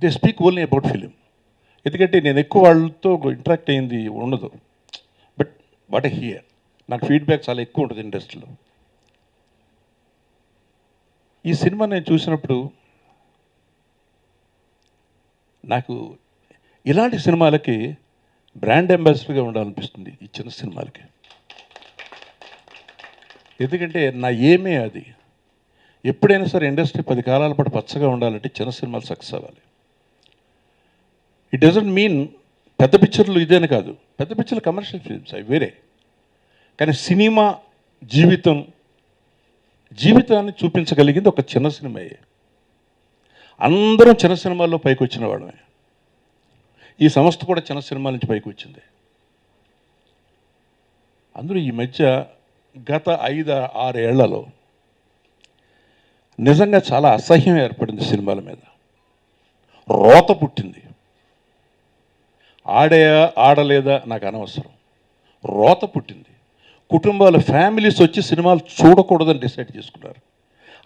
They speak only about film. ఎందుకంటే నేను ఎక్కువ వాళ్ళతో ఇంటరాక్ట్ అయింది ఉండదు. బట్ వాట్ ఐ హియర్, నాకు ఫీడ్బ్యాక్ చాలా ఎక్కువ ఉంటుంది ఇండస్ట్రీలో. ఈ సినిమా నేను చూసినప్పుడు నాకు ఇలాంటి సినిమాలకి బ్రాండ్ అంబాసిడర్గా ఉండాలనిపిస్తుంది, ఈ చిన్న సినిమాలకి. ఎందుకంటే నా ఏమే అది. ఎప్పుడైనా సరే ఇండస్ట్రీ 10 కాలాల పాటు పచ్చగా ఉండాలంటే చిన్న సినిమాలు సక్సెస్ అవ్వాలి. ఇట్ డజంట్ మీన్ పెద్ద పిక్చర్లు ఇదేని కాదు, పెద్ద పిక్చర్లు కమర్షియల్ ఫిల్మ్స్ అవి వేరే. కానీ సినిమా జీవితాన్ని చూపించగలిగింది ఒక చిన్న సినిమాయే. అందరం చిన్న సినిమాల్లో పైకి వచ్చిన వాళ్ళమే. ఈ సంస్థ కూడా చిన్న సినిమాల నుంచి పైకి వచ్చింది. అందులో ఈ మధ్య గత 5-6 ఏళ్లలో నిజంగా చాలా అసహ్యం ఏర్పడింది సినిమాల మీద. రోత పుట్టింది. ఆడలేదా నాకు అనవసరం, రోత పుట్టింది. కుటుంబాల ఫ్యామిలీస్ వచ్చి సినిమాలు చూడకూడదని డిసైడ్ చేసుకున్నారు.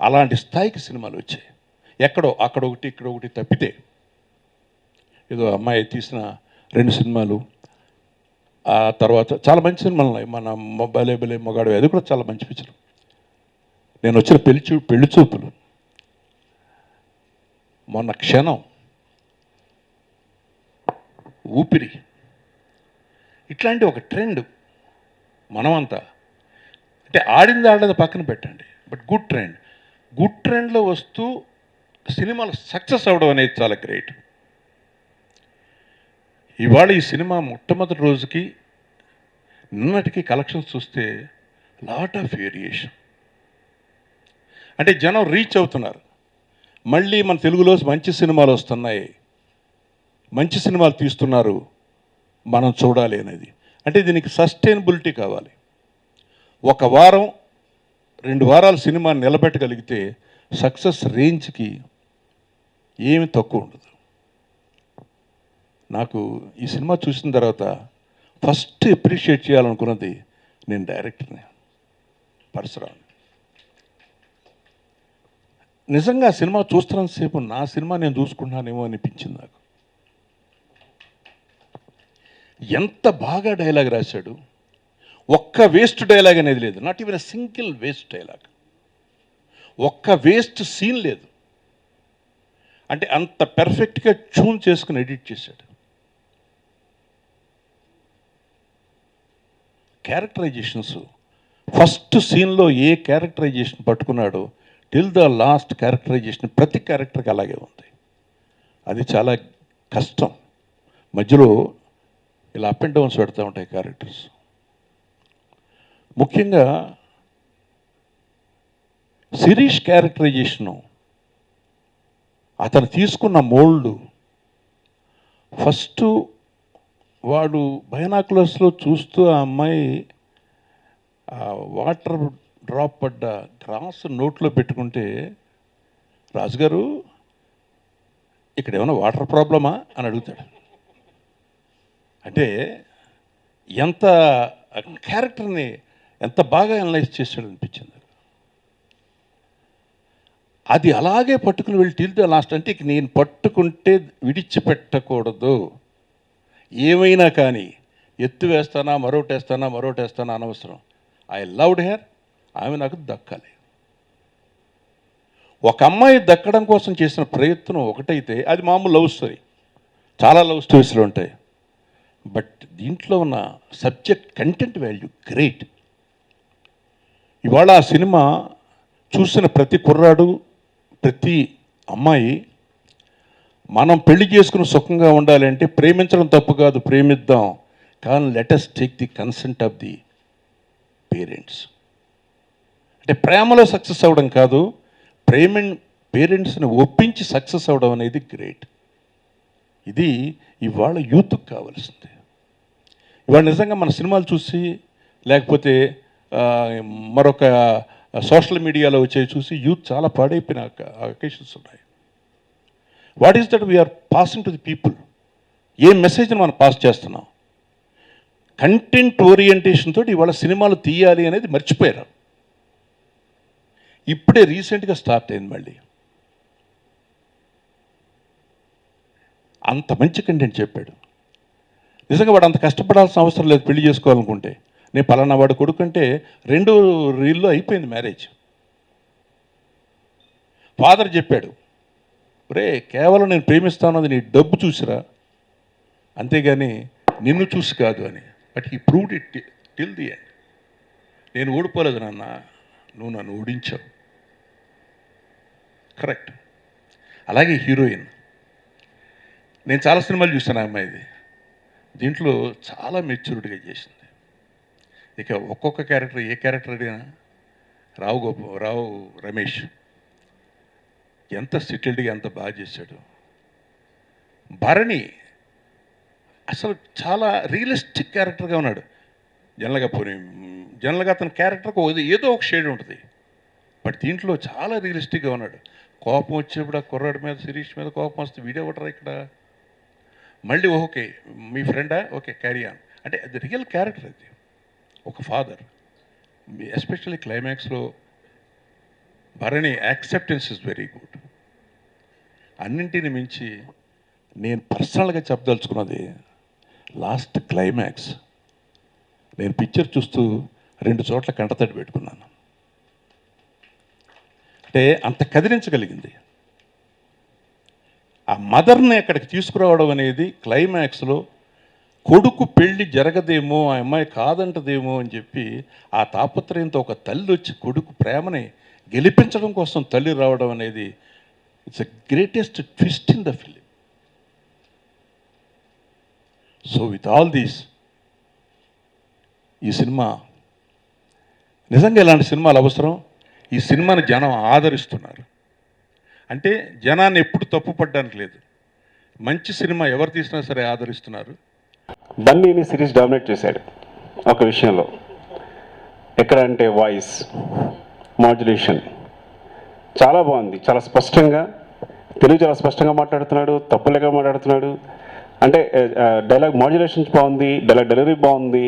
అలాంటి స్థాయికి సినిమాలు వచ్చాయి. ఎక్కడో అక్కడొకటి ఇక్కడొకటి తప్పితే, ఏదో అమ్మాయి తీసిన 2 సినిమాలు, ఆ తర్వాత చాలా మంచి సినిమాలు ఉన్నాయి. మన బలే బలే మొగాడు, అది కూడా చాలా మంచి పిక్చర్. నేను వచ్చిన పెళ్లి చూపులు, మొన్న క్షణం, ఊపిరి, ఇట్లాంటి ఒక ట్రెండ్ మనమంతా అంటే ఆడేది పక్కన పెట్టండి, బట్ గుడ్ ట్రెండ్లో వస్తూ సినిమాలు సక్సెస్ అవ్వడం అనేది చాలా గ్రేట్. ఇవాళ ఈ సినిమా మొట్టమొదటి రోజుకి నిన్నటికి కలెక్షన్స్ చూస్తే లాట్ ఆఫ్ వేరియేషన్. అంటే జనం రీచ్ అవుతున్నారు. మళ్ళీ మన తెలుగులో మంచి సినిమాలు వస్తున్నాయి, మంచి సినిమాలు తీస్తున్నారు, మనం చూడాలి అనేది. అంటే దీనికి సస్టైనబిలిటీ కావాలి. 1 వారం 2 వారాలు సినిమా నిలబెట్టగలిగితే సక్సెస్ రేంజ్కి ఏమి తక్కువ ఉండదు. నాకు ఈ సినిమా చూసిన తర్వాత ఫస్ట్ అప్రిషియేట్ చేయాలనుకున్నది నేను డైరెక్టర్ని, పరశురామ్. నిజంగా సినిమా చూస్తున్నంతసేపు నా సినిమా నేను చూసుకుంటున్నానేమో అనిపించింది నాకు. ఎంత బాగా డైలాగ్ రాశాడు. ఒక్క వేస్ట్ డైలాగ్ అనేది లేదు, not even a single waste dialogue. ఒక్క వేస్ట్ సీన్ లేదు. అంటే అంత పెర్ఫెక్ట్గా ట్యూన్ చేసుకుని ఎడిట్ చేశాడు. క్యారెక్టరైజేషన్స్, ఫస్ట్ సీన్లో ఏ క్యారెక్టరైజేషన్ పట్టుకున్నాడో టిల్ ద లాస్ట్ క్యారెక్టరైజేషన్ ప్రతి క్యారెక్టర్కి అలాగే ఉంది. అది చాలా కష్టం. మధ్యలో ఇలా అప్ అండ్ డౌన్స్ పెడుతూ ఉంటాయి క్యారెక్టర్స్. ముఖ్యంగా శిరీష్ క్యారెక్టరైజేషను, అతను తీసుకున్న మోల్డ్, ఫస్ట్ వాడు బైనాకులర్స్లో చూస్తూ ఆ అమ్మాయి వాటర్ డ్రాప్ పడ్డ గ్రాస్ నోట్లో పెట్టుకుంటే, రాజుగారు ఇక్కడ ఏమైనా వాటర్ ప్రాబ్లమా అని అడుగుతాడు. అంటే ఎంత క్యారెక్టర్ని ఎంత బాగా అనలైజ్ చేశాడు అనిపించింది. అది అలాగే పట్టుకుని వెళ్ళి టిల్ ద లాస్ట్. అంటే నేను పట్టుకుంటే విడిచిపెట్టకూడదు, ఏమైనా కానీ ఎత్తు వేస్తానా మరోటేస్తానా అనవసరం. ఐ లవ్డ్ హెర్, ఆమె నాకు దక్కాలి. ఒక అమ్మాయి దక్కడం కోసం చేసిన ప్రయత్నం ఒకటైతే అది మామూలు లవ్ స్టోరీ, చాలా లవ్ స్టోరీస్లో ఉంటాయి. బట్ దీంట్లో ఉన్న సబ్జెక్ట్ కంటెంట్ వాల్యూ గ్రేట్. ఇవాళ ఆ సినిమా చూసిన ప్రతి కుర్రాడు, ప్రతి అమ్మాయి, మనం పెళ్లి చేసుకుని సుఖంగా ఉండాలి అంటే ప్రేమించడం తప్పు కాదు, ప్రేమిద్దాం, కానీ let us take the consent of the parents. అంటే ప్రేమలో సక్సెస్ అవ్వడం కాదు, పేరెంట్స్ని ఒప్పించి సక్సెస్ అవ్వడం అనేది గ్రేట్. ఇది ఇవాళ యూత్కి కావాల్సింది. ఇవాళ నిజంగా మన సినిమాలు చూసి, లేకపోతే మరొక సోషల్ మీడియాలో వచ్చే చూసి యూత్ చాలా పాడైపోయిన అకేషన్స్ ఉన్నాయి. What is that we are passing to the people? ఏ మెసేజ్ని మనం పాస్ చేస్తున్నాం? కంటెంట్ ఓరియంటేషన్ తోటి ఇవాళ సినిమాలు తీయాలి అనేది మర్చిపోయారు. ఇప్పుడే రీసెంట్గా స్టార్ట్ అయింది మళ్ళీ. అంత మంచి కంటెంట్ చెప్పాడు. నిజంగా వాడు అంత కష్టపడాల్సిన అవసరం లేదు పెళ్లి చేసుకోవాలనుకుంటే. నేను పలానా వాడు కొడుకుంటే 2 రీల్లో అయిపోయింది మ్యారేజ్. ఫాదర్ చెప్పాడు, రే కేవలం నేను ప్రేమిస్తాను నీ డబ్బు చూసిరా, అంతేగాని నిన్ను చూసి కాదు అని. But he proved it till the end. నేను ఓడిపోలేదు నాన్న, నువ్వు నన్ను ఓడించావు. కరెక్ట్. అలాగే హీరోయిన్, నేను చాలా సినిమాలు చూశాను ఆ అమ్మాయిది. దీంట్లో చాలా మెచ్యూరిటీగా చేసింది. ఇక ఒక్కొక్క క్యారెక్టర్, ఏ క్యారెక్టర్ అడిగినా రావు రమేష్ ఎంత సెటిల్డ్గా ఎంత బాగా చేశాడు. భరణి అసలు చాలా రియలిస్టిక్ క్యారెక్టర్గా ఉన్నాడు. జనరల్గా అతని క్యారెక్టర్కి ఏదో ఒక షేడ్ ఉంటుంది, బట్ దీంట్లో చాలా రియలిస్టిక్గా ఉన్నాడు. కోపం వచ్చేప్పుడు ఆ కుర్రాడి మీద, శిరీష్ మీద కోపం వస్తే వీడియో ఒకటరా ఇక్కడ, మళ్ళీ ఓకే మీ ఫ్రెండా, ఓకే క్యారీ ఆన్, అంటే అది రియల్ క్యారెక్టర్. అది ఒక ఫాదర్. ఎస్పెషల్లీ క్లైమాక్స్లో Bharani acceptance is very good. అన్నింటిని మించి నేను పర్సనల్గా చెప్పదలుచుకున్నది లాస్ట్ క్లైమాక్స్. నేను పిక్చర్ చూస్తూ 2 చోట్ల కంటతడి పెట్టుకున్నాను. అంటే అంత కదిలించగలిగింది. ఆ మదర్ని అక్కడికి తీసుకురావడం అనేది క్లైమాక్స్లో కొడుకు పెళ్ళి జరగదేమో, ఆ అమ్మాయి కాదంటదేమో అని చెప్పి ఆ తాపత్రయంతో ఒక తల్లి వచ్చి కొడుకు ప్రేమని గెలిపించడం కోసం తల్లి రావడం అనేది it's a greatest twist in the film. So with all these, ఈ సినిమా నిజంగా ఇలాంటి సినిమాలు అవసరం. ఈ సినిమాని జనం ఆదరిస్తున్నారు. అంటే జనాన్ని ఎప్పుడు తప్పుపడడానికి లేదు. మంచి సినిమా ఎవరు తీసినా సరే ఆదరిస్తున్నారు. బన్నీని సిరీస్ డామినేట్ చేశాడు ఒక విషయంలో. ఎక్కడ అంటే వాయిస్ మాడ్యులేషన్ చాలా బాగుంది. చాలా స్పష్టంగా తెలుగు చాలా స్పష్టంగా మాట్లాడుతున్నాడు, తప్పులేక మాట్లాడుతున్నాడు. అంటే డైలాగ్ మాడ్యులేషన్స్ బాగుంది, డైలాగ్ డెలివరీ బాగుంది.